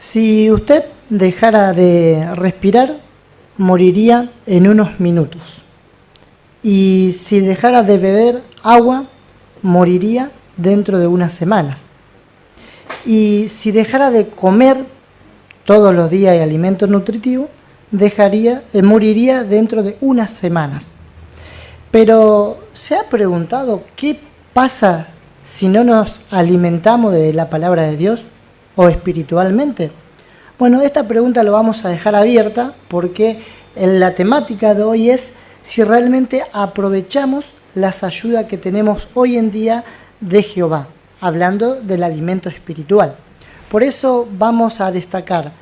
Si usted dejara de respirar, moriría en unos minutos. Y si dejara de beber agua, moriría dentro de unas semanas. Y si dejara de comer todos los días alimentos nutritivos, moriría dentro de unas semanas. Pero ¿se ha preguntado qué pasa si no nos alimentamos de la palabra de Dios o espiritualmente? Bueno, esta pregunta lo vamos a dejar abierta porque la temática de hoy es si realmente aprovechamos las ayudas que tenemos hoy en día de Jehová, hablando del alimento espiritual. Por eso vamos a destacar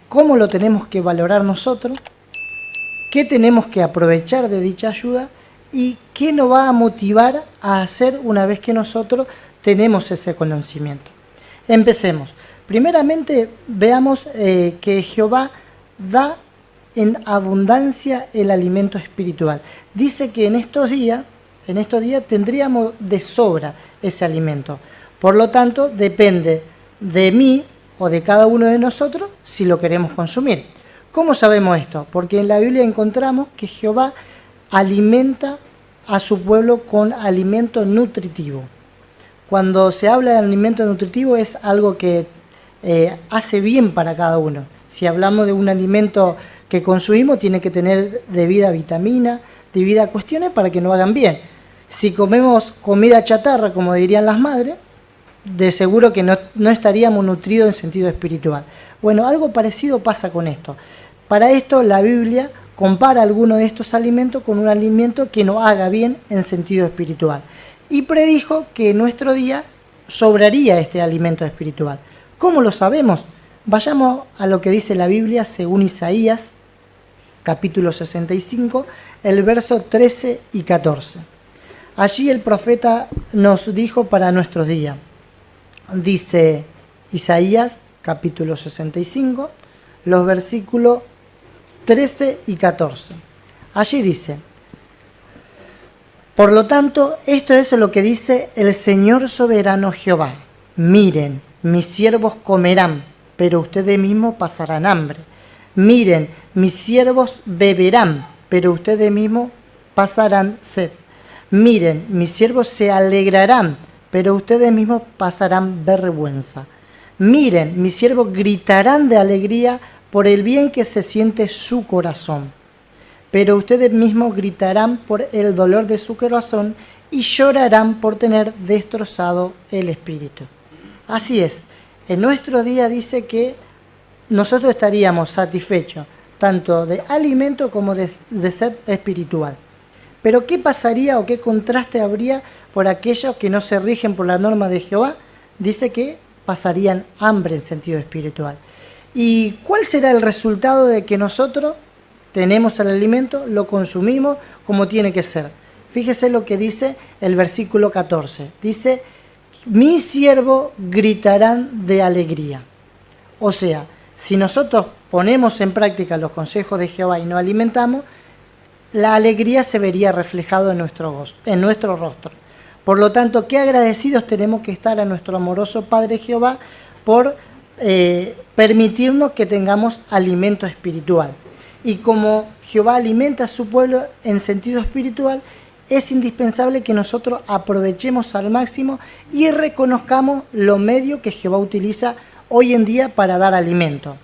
cómo lo tenemos que valorar nosotros, qué tenemos que aprovechar de dicha ayuda y qué nos va a motivar a hacer una vez que nosotros tenemos ese conocimiento. Empecemos. Primeramente veamos que Jehová da en abundancia el alimento espiritual. Dice que en estos días tendríamos de sobra ese alimento. Por lo tanto, depende de mí o de cada uno de nosotros si lo queremos consumir. ¿Cómo sabemos esto? Porque en la Biblia encontramos que Jehová alimenta a su pueblo con alimento nutritivo. Cuando se habla de alimento nutritivo es algo que hace bien para cada uno. Si hablamos de un alimento que consumimos, tiene que tener debida vitamina, debida cuestiones para que nos hagan bien. Si comemos comida chatarra, como dirían las madres, de seguro que no estaríamos nutridos en sentido espiritual. Bueno, algo parecido pasa con esto. Para esto la Biblia compara alguno de estos alimentos con un alimento que nos haga bien en sentido espiritual. Y predijo que en nuestro día sobraría este alimento espiritual. ¿Cómo lo sabemos? Vayamos a lo que dice la Biblia según Isaías, capítulo 65, el verso 13 y 14. Allí el profeta nos dijo para nuestros días. Dice Isaías, capítulo 65, los versículos 13 y 14. Allí dice: por lo tanto, esto es lo que dice el Señor soberano Jehová. Miren, mis siervos comerán, pero ustedes mismos pasarán hambre. Miren, mis siervos beberán, pero ustedes mismos pasarán sed. Miren, mis siervos se alegrarán, pero ustedes mismos pasarán vergüenza. Miren, mis siervos gritarán de alegría por el bien que se siente su corazón. Pero ustedes mismos gritarán por el dolor de su corazón y llorarán por tener destrozado el espíritu. Así es, en nuestro día dice que nosotros estaríamos satisfechos tanto de alimento como de sed espiritual. Pero ¿qué pasaría o qué contraste habría por aquellos que no se rigen por la norma de Jehová? Dice que pasarían hambre en sentido espiritual. ¿Y cuál será el resultado de que nosotros tenemos el alimento, lo consumimos como tiene que ser? Fíjese lo que dice el versículo 14. Dice: mis siervos gritarán de alegría. O sea, si nosotros ponemos en práctica los consejos de Jehová y nos alimentamos, la alegría se vería reflejado en nuestro rostro. Por lo tanto, qué agradecidos tenemos que estar a nuestro amoroso Padre Jehová por permitirnos que tengamos alimento espiritual. Y como Jehová alimenta a su pueblo en sentido espiritual, es indispensable que nosotros aprovechemos al máximo y reconozcamos los medios que Jehová utiliza hoy en día para dar alimento.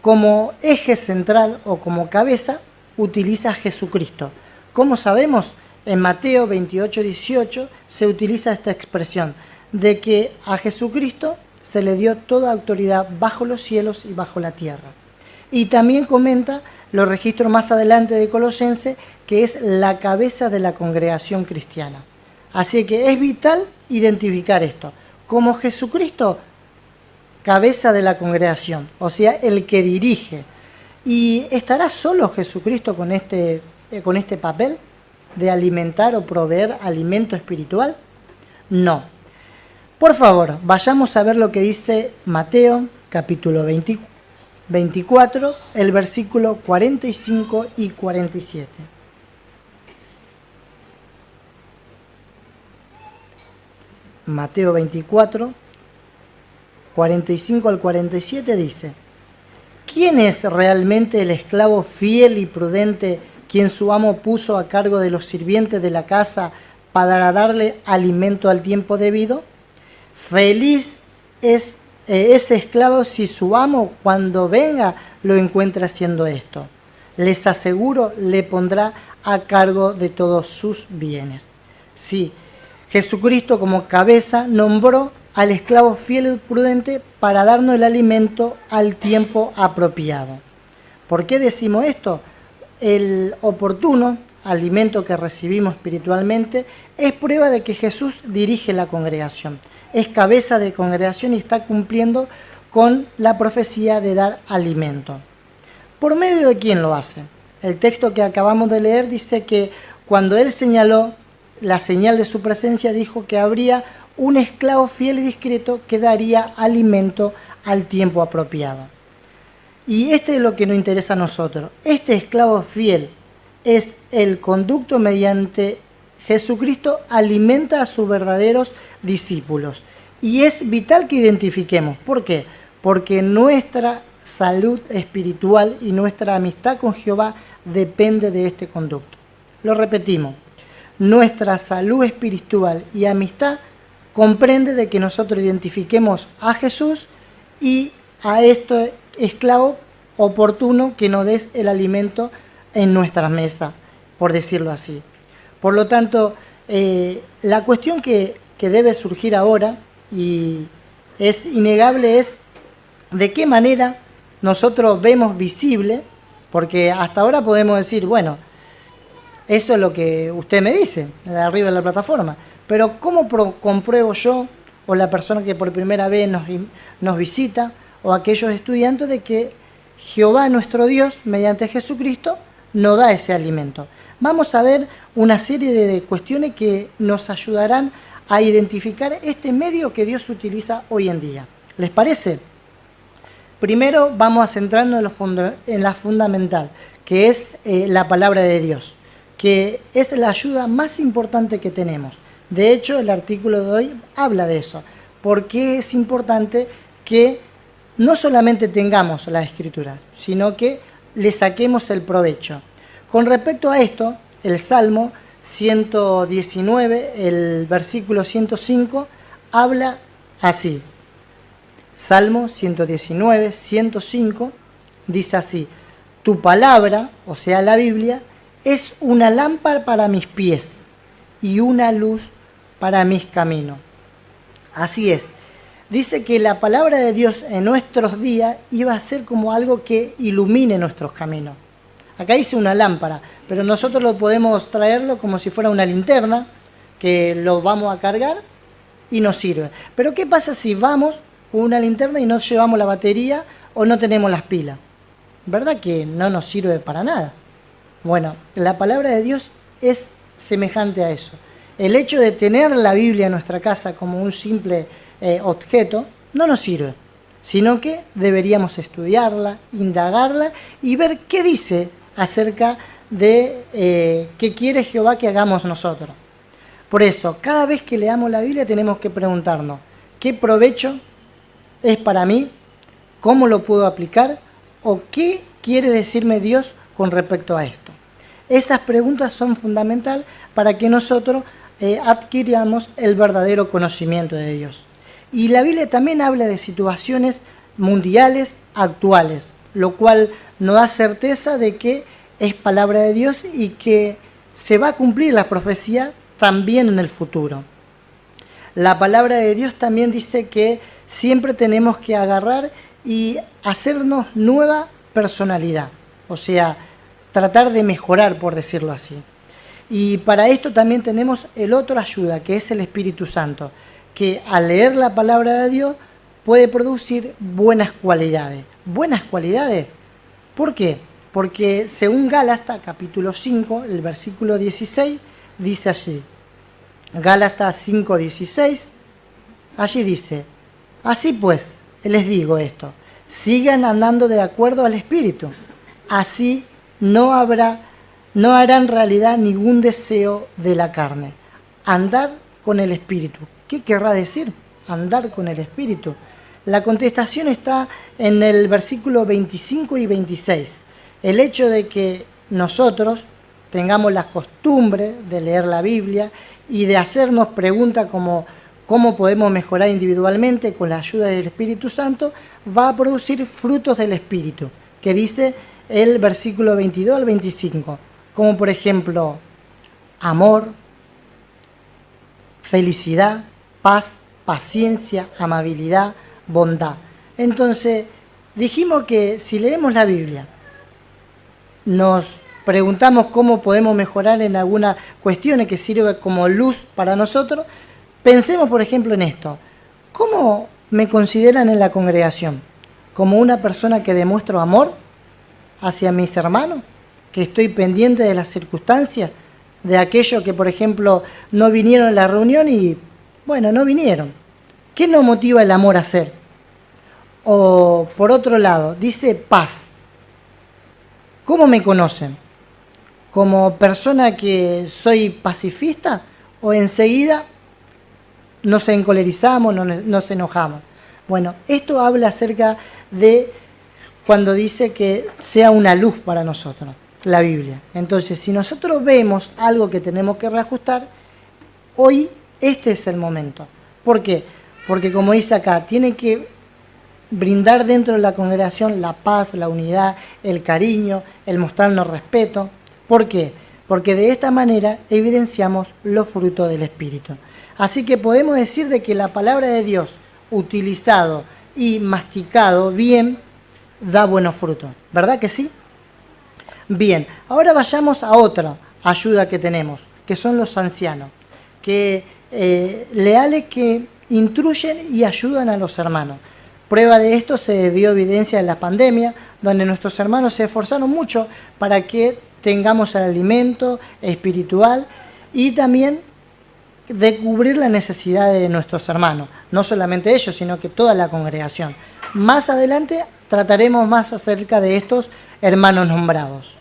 Como eje central o como cabeza, utiliza a Jesucristo. ¿Cómo sabemos? En Mateo 28, 18 se utiliza esta expresión de que a Jesucristo se le dio toda autoridad bajo los cielos y bajo la tierra. Y también comenta, lo registro más adelante de Colosenses, que es la cabeza de la congregación cristiana. Así que es vital identificar esto. Como Jesucristo, cabeza de la congregación, o sea, el que dirige. ¿Y estará solo Jesucristo con este papel de alimentar o proveer alimento espiritual? No. Por favor, vayamos a ver lo que dice Mateo, capítulo 24, el versículo 45 y 47. Mateo 24, 45 al 47 dice: ¿quién es realmente el esclavo fiel y prudente quien su amo puso a cargo de los sirvientes de la casa para darle alimento al tiempo debido? Feliz es ese esclavo si su amo cuando venga lo encuentra haciendo esto. Les aseguro, le pondrá a cargo de todos sus bienes. Sí, Jesucristo como cabeza nombró al esclavo fiel y prudente para darnos el alimento al tiempo apropiado. ¿Por qué decimos esto? El oportuno alimento que recibimos espiritualmente es prueba de que Jesús dirige la congregación, es cabeza de congregación y está cumpliendo con la profecía de dar alimento. ¿Por medio de quién lo hace? El texto que acabamos de leer dice que cuando él señaló la señal de su presencia, dijo que habría un esclavo fiel y discreto que daría alimento al tiempo apropiado. Y este es lo que nos interesa a nosotros. Este esclavo fiel es el conducto mediante Jesucristo alimenta a sus verdaderos discípulos. Y es vital que identifiquemos. ¿Por qué? Porque nuestra salud espiritual y nuestra amistad con Jehová depende de este conducto. Lo repetimos. Nuestra salud espiritual y amistad comprende de que nosotros identifiquemos a Jesús y a este esclavo oportuno que nos dé el alimento en nuestra mesa, por decirlo así. Por lo tanto, la cuestión que debe surgir ahora, y es innegable, es de qué manera nosotros vemos visible, porque hasta ahora podemos decir, bueno, eso es lo que usted me dice, de arriba de la plataforma. Pero ¿cómo compruebo yo, o la persona que por primera vez nos visita, o aquellos estudiantes, de que Jehová nuestro Dios, mediante Jesucristo, nos da ese alimento? Vamos a ver una serie de cuestiones que nos ayudarán a identificar este medio que Dios utiliza hoy en día. ¿Les parece? Primero vamos a centrarnos en la fundamental, que es la palabra de Dios, que es la ayuda más importante que tenemos. De hecho, el artículo de hoy habla de eso, porque es importante que no solamente tengamos la Escritura, sino que le saquemos el provecho. Con respecto a esto, el Salmo 119, el versículo 105, habla así. Salmo 119, 105, dice así: tu palabra, o sea la Biblia, es una lámpara para mis pies y una luz para mis caminos. Así es. Dice que la palabra de Dios en nuestros días iba a ser como algo que ilumine nuestros caminos. Acá dice una lámpara, pero nosotros lo podemos traerlo como si fuera una linterna, que lo vamos a cargar y nos sirve. Pero ¿qué pasa si vamos con una linterna y no llevamos la batería o no tenemos las pilas? ¿Verdad que no nos sirve para nada? Bueno, la palabra de Dios es semejante a eso. El hecho de tener la Biblia en nuestra casa como un simple objeto no nos sirve, sino que deberíamos estudiarla, indagarla y ver qué dice acerca de qué quiere Jehová que hagamos nosotros. Por eso, cada vez que leamos la Biblia tenemos que preguntarnos, ¿qué provecho es para mí? ¿Cómo lo puedo aplicar? ¿O qué quiere decirme Dios con respecto a esto? Esas preguntas son fundamentales para que nosotros adquiramos el verdadero conocimiento de Dios. Y la Biblia también habla de situaciones mundiales actuales, lo cual nos da certeza de que es palabra de Dios y que se va a cumplir la profecía también en el futuro. La palabra de Dios también dice que siempre tenemos que agarrar y hacernos nueva personalidad, o sea, tratar de mejorar, por decirlo así. Y para esto también tenemos el otro ayuda, que es el Espíritu Santo, que al leer la palabra de Dios puede producir buenas cualidades. ¿Buenas cualidades? ¿Por qué? Porque según Gálatas, capítulo 5, el versículo 16, dice así. Gálatas 5, 16, allí dice: así pues, les digo esto, sigan andando de acuerdo al Espíritu, así no harán realidad ningún deseo de la carne. Andar con el Espíritu. ¿Qué querrá decir andar con el Espíritu? La contestación está en el versículo 25 y 26. El hecho de que nosotros tengamos la costumbre de leer la Biblia y de hacernos preguntas como cómo podemos mejorar individualmente con la ayuda del Espíritu Santo, va a producir frutos del Espíritu, que dice el versículo 22 al 25, como por ejemplo amor, felicidad, paz, paciencia, amabilidad, bondad. Entonces, dijimos que si leemos la Biblia, nos preguntamos cómo podemos mejorar en algunas cuestiones que sirve como luz para nosotros. Pensemos, por ejemplo, en esto. ¿Cómo me consideran en la congregación? ¿Como una persona que demuestro amor hacia mis hermanos? ¿Que estoy pendiente de las circunstancias? De aquellos que, por ejemplo, no vinieron a la reunión y, bueno, no vinieron. ¿Qué nos motiva el amor a hacer? O, por otro lado, dice paz. ¿Cómo me conocen? ¿Como persona que soy pacifista? ¿O enseguida nos encolerizamos, nos enojamos? Bueno, esto habla acerca de cuando dice que sea una luz para nosotros, la Biblia. Entonces, si nosotros vemos algo que tenemos que reajustar, hoy este es el momento. ¿Por qué? Porque como dice acá, tiene que brindar dentro de la congregación la paz, la unidad, el cariño, el mostrarnos respeto. ¿Por qué? Porque de esta manera evidenciamos los frutos del Espíritu. Así que podemos decir de que la palabra de Dios, utilizado y masticado bien, da buenos frutos. ¿Verdad que sí? Bien, ahora vayamos a otra ayuda que tenemos, que son los ancianos, que leales que instruyen y ayudan a los hermanos. Prueba de esto se dio evidencia en la pandemia, donde nuestros hermanos se esforzaron mucho para que tengamos el alimento espiritual y también de cubrir la necesidad de nuestros hermanos. No solamente ellos, sino que toda la congregación. Más adelante trataremos más acerca de estos hermanos nombrados.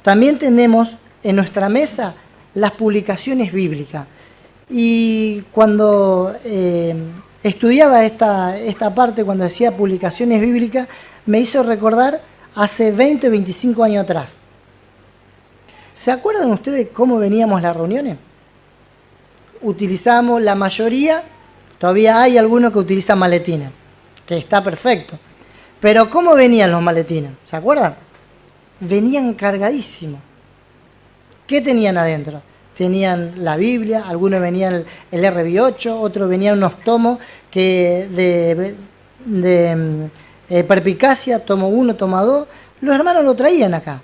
También tenemos en nuestra mesa las publicaciones bíblicas. Y cuando estudiaba esta parte, cuando decía publicaciones bíblicas, me hizo recordar hace 20 o 25 años atrás. ¿Se acuerdan ustedes cómo veníamos las reuniones? Utilizamos la mayoría, todavía hay algunos que utilizan maletines, que está perfecto. Pero ¿cómo venían los maletines? ¿Se acuerdan? Venían cargadísimos. ¿Qué tenían adentro? Tenían la Biblia, algunos venían el RB8, otros venían unos tomos que de perspicacia, tomo 1, tomo 2. Los hermanos lo traían acá.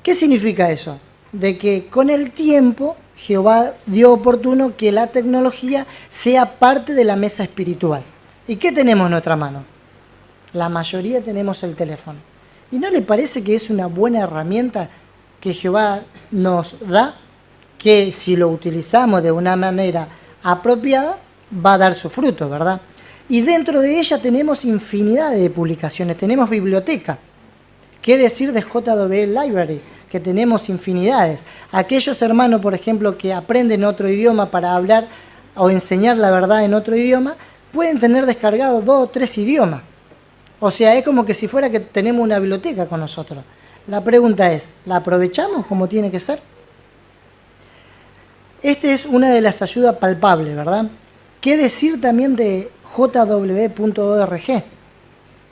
¿Qué significa eso? De que con el tiempo Jehová dio oportuno que la tecnología sea parte de la mesa espiritual. ¿Y qué tenemos en nuestra mano? La mayoría tenemos el teléfono. ¿Y no le parece que es una buena herramienta que Jehová nos da? Que si lo utilizamos de una manera apropiada, va a dar su fruto, ¿verdad? Y dentro de ella tenemos infinidad de publicaciones, tenemos biblioteca. ¿Qué decir de JW Library? Que tenemos infinidades. Aquellos hermanos, por ejemplo, que aprenden otro idioma para hablar o enseñar la verdad en otro idioma, pueden tener descargados 2 o 3 idiomas. O sea, es como que si fuera que tenemos una biblioteca con nosotros. La pregunta es, ¿la aprovechamos como tiene que ser? Esta es una de las ayudas palpables, ¿verdad? ¿Qué decir también de jw.org?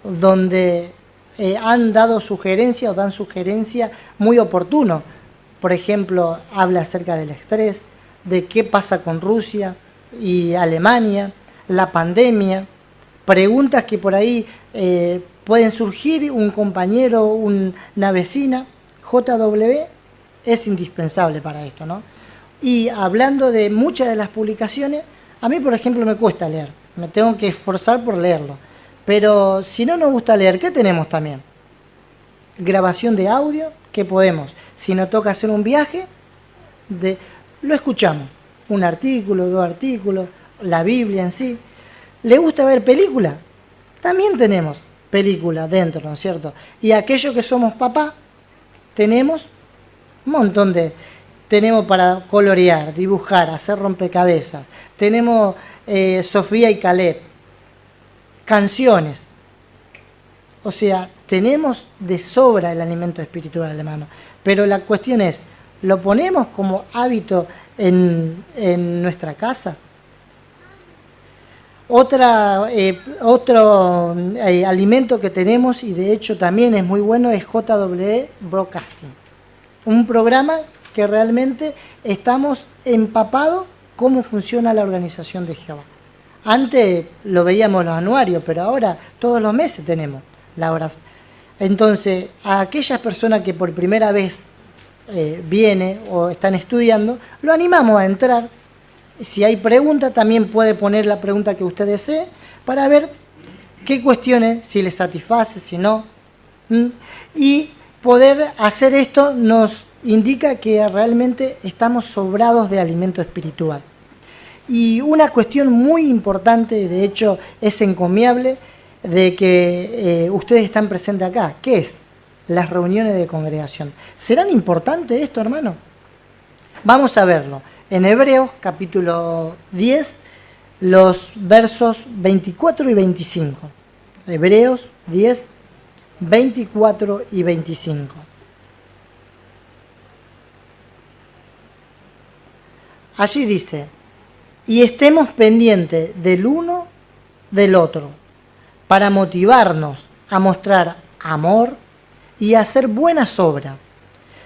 Donde han dado sugerencias o dan sugerencias muy oportunas. Por ejemplo, habla acerca del estrés, de qué pasa con Rusia y Alemania, la pandemia, preguntas que por ahí pueden surgir, un compañero, una vecina. JW es indispensable para esto, ¿no? Y hablando de muchas de las publicaciones, a mí, por ejemplo, me cuesta leer. Me tengo que esforzar por leerlo. Pero si no nos gusta leer, ¿qué tenemos también? Grabación de audio, ¿qué podemos? Si nos toca hacer un viaje, lo escuchamos. Un artículo, 2 artículos, la Biblia en sí. ¿Le gusta ver películas? También tenemos películas dentro, ¿no es cierto? Y aquellos que somos papá, tenemos un montón de... Tenemos para colorear, dibujar, hacer rompecabezas. Tenemos Sofía y Caleb. canciones. O sea, tenemos de sobra el alimento espiritual, hermano. Pero la cuestión es, ¿lo ponemos como hábito en nuestra casa? Otro alimento que tenemos, y de hecho también es muy bueno, es JW Broadcasting. Un programa que realmente estamos empapados cómo funciona la organización de Jehová. Antes lo veíamos en los anuarios, pero ahora todos los meses tenemos la oración. Entonces, a aquellas personas que por primera vez viene o están estudiando, lo animamos a entrar. Si hay preguntas, también puede poner la pregunta que usted desee para ver qué cuestiones, si le satisface, si no. Y poder hacer esto nos indica que realmente estamos sobrados de alimento espiritual. Y una cuestión muy importante, de hecho es encomiable, de que ustedes están presentes acá. ¿Qué es? Las reuniones de congregación. ¿Serán importantes esto, hermano? Vamos a verlo. En Hebreos capítulo 10, los versos 24 y 25. Hebreos 10, 24 y 25. Allí dice, y estemos pendientes del uno del otro, para motivarnos a mostrar amor y a hacer buenas obras,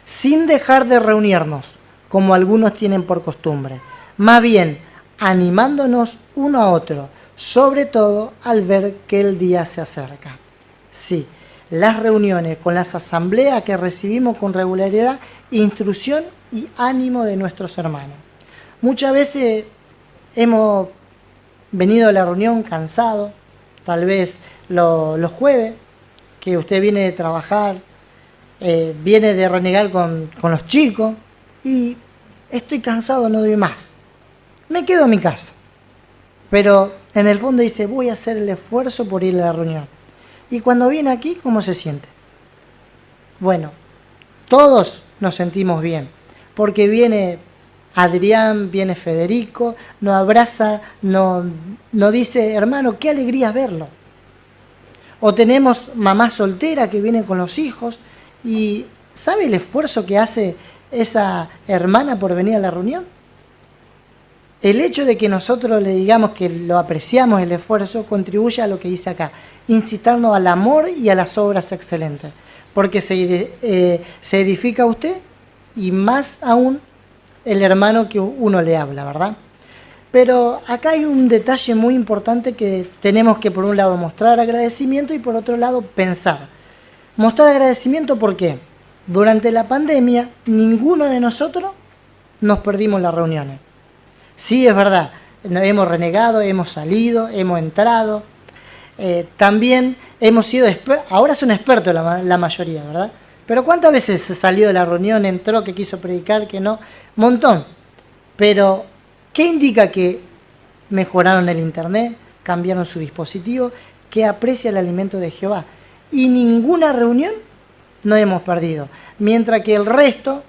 sin dejar de reunirnos, como algunos tienen por costumbre, más bien animándonos uno a otro, sobre todo al ver que el día se acerca. Sí, las reuniones con las asambleas que recibimos con regularidad, instrucción y ánimo de nuestros hermanos. Muchas veces hemos venido a la reunión cansados, tal vez los jueves, que usted viene de trabajar, viene de renegar con los chicos, y estoy cansado, no doy más. Me quedo en mi casa. Pero en el fondo dice, voy a hacer el esfuerzo por ir a la reunión. Y cuando viene aquí, ¿cómo se siente? Bueno, todos nos sentimos bien, porque viene Adrián, viene Federico, nos abraza, nos dice, hermano, qué alegría verlo. O tenemos mamá soltera que viene con los hijos y ¿sabe el esfuerzo que hace esa hermana por venir a la reunión? El hecho de que nosotros le digamos que lo apreciamos el esfuerzo contribuye a lo que dice acá, incitarnos al amor y a las obras excelentes, porque se edifica a usted y más aún el hermano que uno le habla, ¿verdad? Pero acá hay un detalle muy importante que tenemos que por un lado mostrar agradecimiento y por otro lado pensar. Mostrar agradecimiento ¿por qué? Durante la pandemia ninguno de nosotros nos perdimos las reuniones. Sí, es verdad, hemos renegado, hemos salido, hemos entrado, también hemos sido ahora son expertos la mayoría, ¿verdad? Pero ¿cuántas veces se salió de la reunión, entró, que quiso predicar, que no? Montón. Pero ¿qué indica que mejoraron el internet, cambiaron su dispositivo, que aprecia el alimento de Jehová? Y ninguna reunión no hemos perdido. Mientras que el resto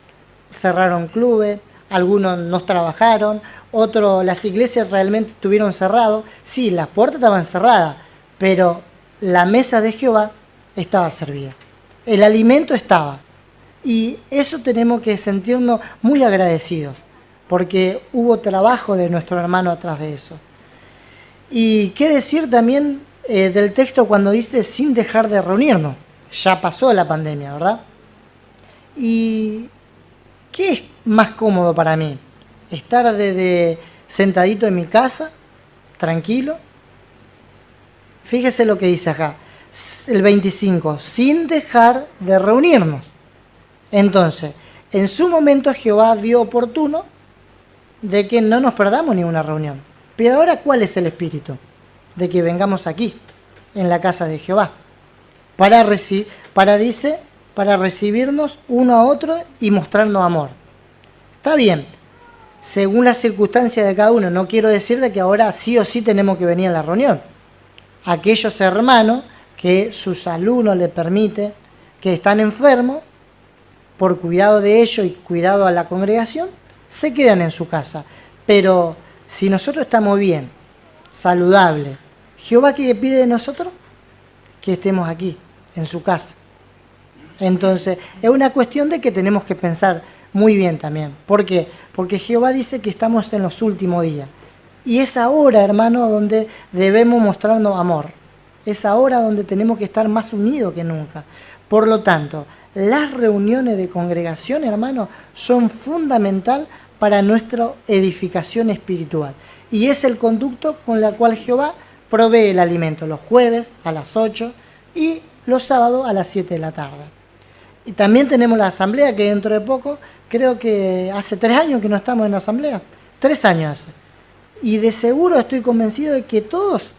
cerraron clubes, algunos no trabajaron, otros las iglesias realmente estuvieron cerrados. Sí, las puertas estaban cerradas, pero la mesa de Jehová estaba servida. El alimento estaba. Y eso tenemos que sentirnos muy agradecidos, porque hubo trabajo de nuestro hermano atrás de eso. Y qué decir también del texto cuando dice sin dejar de reunirnos. Ya pasó la pandemia, ¿verdad? ¿Y qué es más cómodo para mí? ¿Estar sentadito en mi casa, tranquilo? Fíjese lo que dice acá, el 25, sin dejar de reunirnos. Entonces, en su momento Jehová vio oportuno de que no nos perdamos ni una reunión. Pero ahora, ¿cuál es el espíritu? De que vengamos aquí, en la casa de Jehová, para recibirnos uno a otro y mostrarnos amor. Está bien, según las circunstancias de cada uno. No quiero decir de que ahora sí o sí tenemos que venir a la reunión. Aquellos hermanos que su salud no les permite, que están enfermos, por cuidado de ellos y cuidado a la congregación, se quedan en su casa. Pero si nosotros estamos bien, saludables, Jehová, ¿qué pide de nosotros? Que estemos aquí, en su casa. Entonces, es una cuestión de que tenemos que pensar muy bien también. ¿Por qué? Porque Jehová dice que estamos en los últimos días. Y es ahora, hermano, donde debemos mostrarnos amor. Es ahora donde tenemos que estar más unidos que nunca. Por lo tanto, las reuniones de congregación, hermano, son fundamental para nuestra edificación espiritual. Y es el conducto con el cual Jehová provee el alimento los jueves a las 8 y los sábados a las 7 de la tarde. Y también tenemos la asamblea, que dentro de poco, creo que hace 3 años que no estamos en la asamblea. 3 años hace. Y de seguro estoy convencido de que todos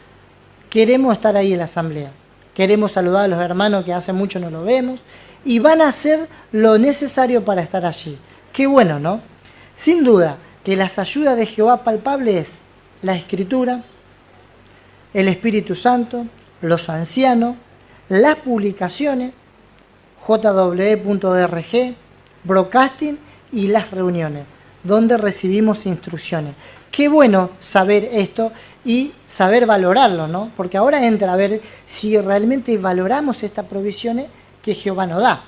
queremos estar ahí en la asamblea. Queremos saludar a los hermanos que hace mucho no lo vemos. Y van a hacer lo necesario para estar allí. Qué bueno, ¿no? Sin duda que las ayudas de Jehová palpables es la Escritura, el Espíritu Santo, los ancianos, las publicaciones, jw.org, broadcasting y las reuniones, donde recibimos instrucciones. Qué bueno saber esto y saber valorarlo, ¿no? Porque ahora entra a ver si realmente valoramos estas provisiones que Jehová nos da.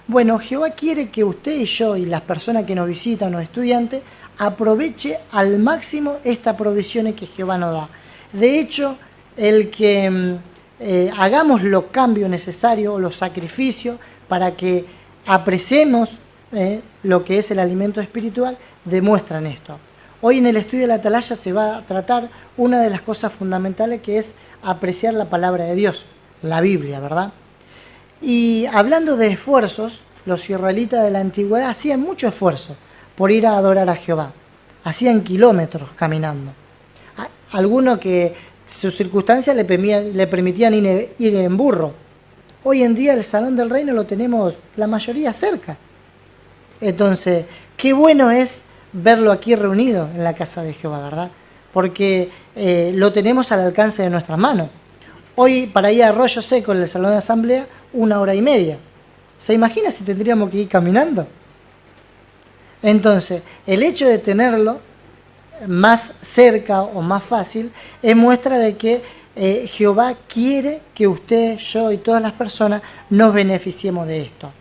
Bueno, Jehová quiere que usted y yo y las personas que nos visitan, los estudiantes, aproveche al máximo estas provisiones que Jehová nos da. De hecho, el que hagamos los cambios necesarios o los sacrificios para que apreciemos lo que es el alimento espiritual, demuestran esto. Hoy en el estudio de la Atalaya se va a tratar una de las cosas fundamentales, que es apreciar la palabra de Dios, la Biblia, ¿verdad? Y hablando de esfuerzos, los israelitas de la antigüedad hacían mucho esfuerzo por ir a adorar a Jehová. Hacían kilómetros caminando. Algunos que sus circunstancias le permitían ir en burro. Hoy en día el Salón del Reino lo tenemos la mayoría cerca. Entonces, qué bueno es verlo aquí reunido en la casa de Jehová, ¿verdad? Porque lo tenemos al alcance de nuestras manos. Hoy, para ir a Arroyo Seco, en el Salón de Asamblea, 1 hora y media. ¿Se imagina si tendríamos que ir caminando? Entonces, el hecho de tenerlo más cerca o más fácil es muestra de que Jehová quiere que usted, yo y todas las personas nos beneficiemos de esto.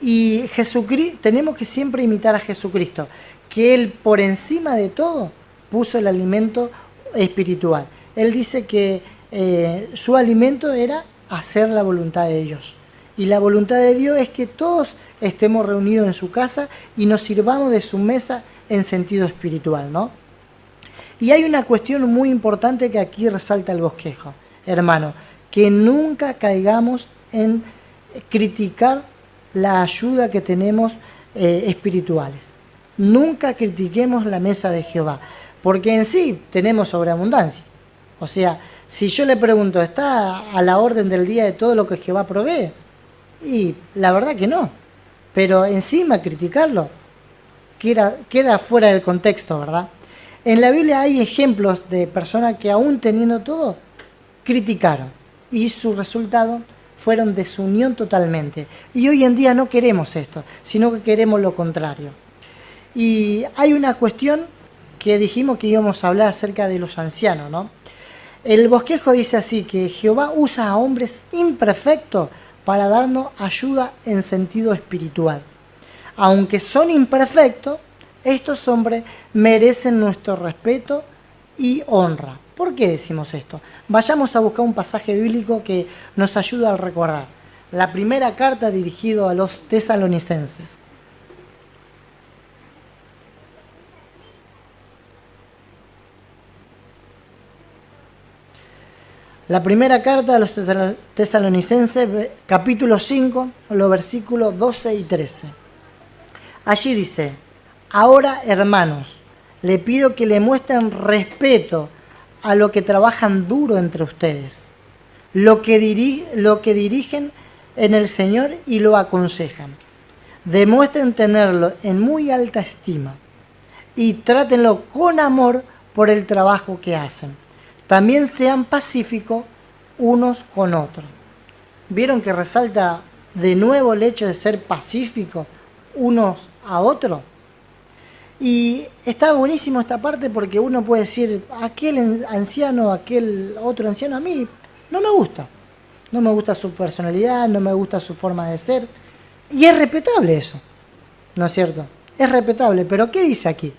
Y Jesucristo, tenemos que siempre imitar a Jesucristo, que Él por encima de todo puso el alimento espiritual. Él dice que su alimento era hacer la voluntad de Dios. Y la voluntad de Dios es que todos estemos reunidos en su casa y nos sirvamos de su mesa en sentido espiritual, ¿no? Y hay una cuestión muy importante que aquí resalta el bosquejo, hermano, que nunca caigamos en criticar la ayuda que tenemos espirituales. Nunca critiquemos la mesa de Jehová, porque en sí tenemos sobreabundancia. O sea, si yo le pregunto, ¿está a la orden del día de todo lo que Jehová provee? Y la verdad que no. Pero encima criticarlo queda fuera del contexto, ¿verdad? En la Biblia hay ejemplos de personas que aún teniendo todo, criticaron. Y su resultado fueron desunión totalmente. Y hoy en día no queremos esto, sino que queremos lo contrario. Y hay una cuestión que dijimos que íbamos a hablar acerca de los ancianos, ¿no? El bosquejo dice así, que Jehová usa a hombres imperfectos para darnos ayuda en sentido espiritual. Aunque son imperfectos, estos hombres merecen nuestro respeto y honra. ¿Por qué decimos esto? Vayamos a buscar un pasaje bíblico que nos ayuda a recordar. La primera carta dirigida a los tesalonicenses. La primera carta a los tesalonicenses, capítulo 5, los versículos 12 y 13. Allí dice: ahora, hermanos, le pido que le muestren respeto a los que trabajan duro entre ustedes, lo que dirigen en el Señor y lo aconsejan. Demuestren tenerlo en muy alta estima y trátenlo con amor por el trabajo que hacen. También sean pacíficos unos con otros. ¿Vieron que resalta de nuevo el hecho de ser pacíficos unos a otros? Y está buenísimo esta parte porque uno puede decir, aquel anciano, aquel otro anciano, a mí no me gusta. No me gusta su personalidad, no me gusta su forma de ser. Y es respetable eso, ¿no es cierto? Es respetable, pero ¿qué dice aquí?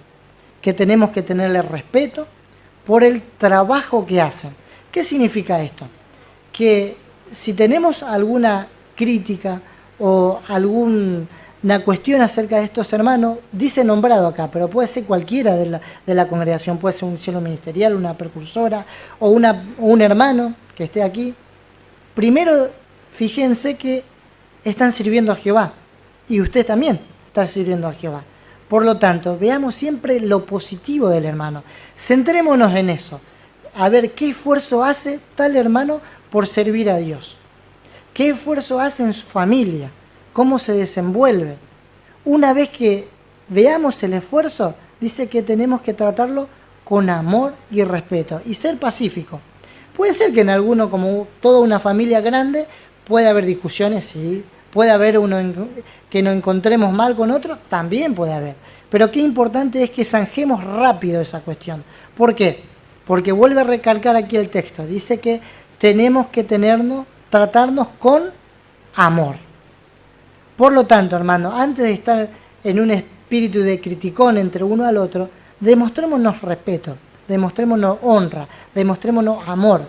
Que tenemos que tenerle respeto por el trabajo que hacen. ¿Qué significa esto? Que si tenemos alguna crítica o alguna cuestión acerca de estos hermanos, dice nombrado acá, pero puede ser cualquiera de la congregación, puede ser un cielo ministerial, una precursora o un hermano que esté aquí. Primero, fíjense que están sirviendo a Jehová y usted también está sirviendo a Jehová. Por lo tanto, veamos siempre lo positivo del hermano. Centrémonos en eso, a ver qué esfuerzo hace tal hermano por servir a Dios. ¿Qué esfuerzo hace en su familia? ¿Cómo se desenvuelve? Una vez que veamos el esfuerzo, dice que tenemos que tratarlo con amor y respeto y ser pacífico. Puede ser que en alguno, como toda una familia grande, puede haber discusiones, sí. Puede haber uno que nos encontremos mal con otro, también puede haber. Pero qué importante es que zanjemos rápido esa cuestión. ¿Por qué? Porque vuelve a recalcar aquí el texto. Dice que tenemos que tratarnos con amor. Por lo tanto, hermano, antes de estar en un espíritu de criticón entre uno al otro, demostrémonos respeto, demostrémonos honra, demostrémonos amor.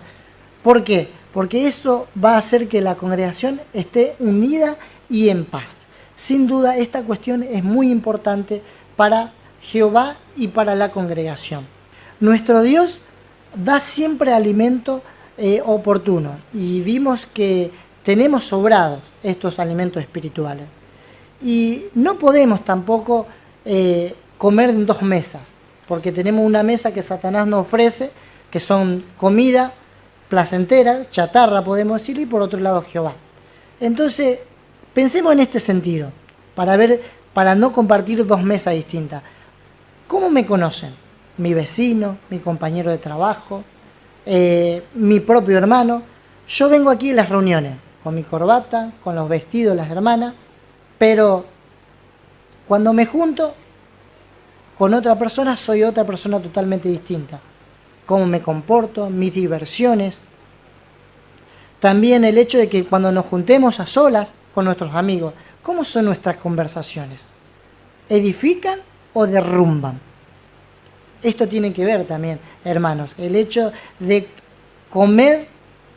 ¿Por qué? Porque eso va a hacer que la congregación esté unida y en paz. Sin duda, esta cuestión es muy importante para Jehová y para la congregación. Nuestro Dios da siempre alimento oportuno y vimos que tenemos sobrados estos alimentos espirituales. Y no podemos tampoco comer en dos mesas, porque tenemos una mesa que Satanás nos ofrece, que son comida placentera, chatarra podemos decir, y por otro lado Jehová. Entonces, pensemos en este sentido, para no compartir dos mesas distintas. ¿Cómo me conocen? Mi vecino, mi compañero de trabajo, mi propio hermano. Yo vengo aquí a las reuniones, con mi corbata, con los vestidos de las hermanas, pero cuando me junto con otra persona, soy otra persona totalmente distinta. Cómo me comporto, mis diversiones. También el hecho de que cuando nos juntemos a solas con nuestros amigos, ¿cómo son nuestras conversaciones? ¿Edifican o derrumban? Esto tiene que ver también, hermanos, el hecho de comer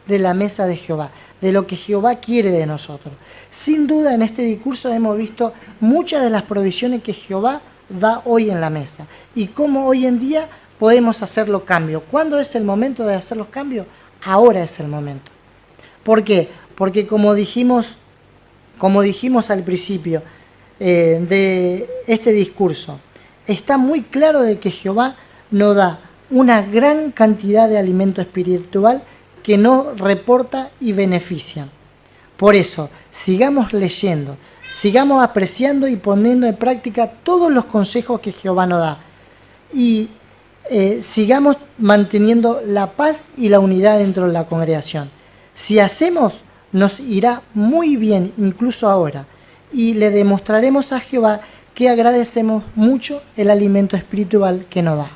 de la mesa de Jehová, de lo que Jehová quiere de nosotros. Sin duda en este discurso hemos visto muchas de las provisiones que Jehová da hoy en la mesa y cómo hoy en día podemos hacer los cambios. ¿Cuándo es el momento de hacer los cambios? Ahora es el momento. ¿Por qué? Porque como dijimos al principio de este discurso, está muy claro de que Jehová nos da una gran cantidad de alimento espiritual que nos reporta y beneficia. Por eso, sigamos leyendo, sigamos apreciando y poniendo en práctica todos los consejos que Jehová nos da. Y sigamos manteniendo la paz y la unidad dentro de la congregación. Si hacemos, nos irá muy bien incluso ahora, y le demostraremos a Jehová que agradecemos mucho el alimento espiritual que nos da.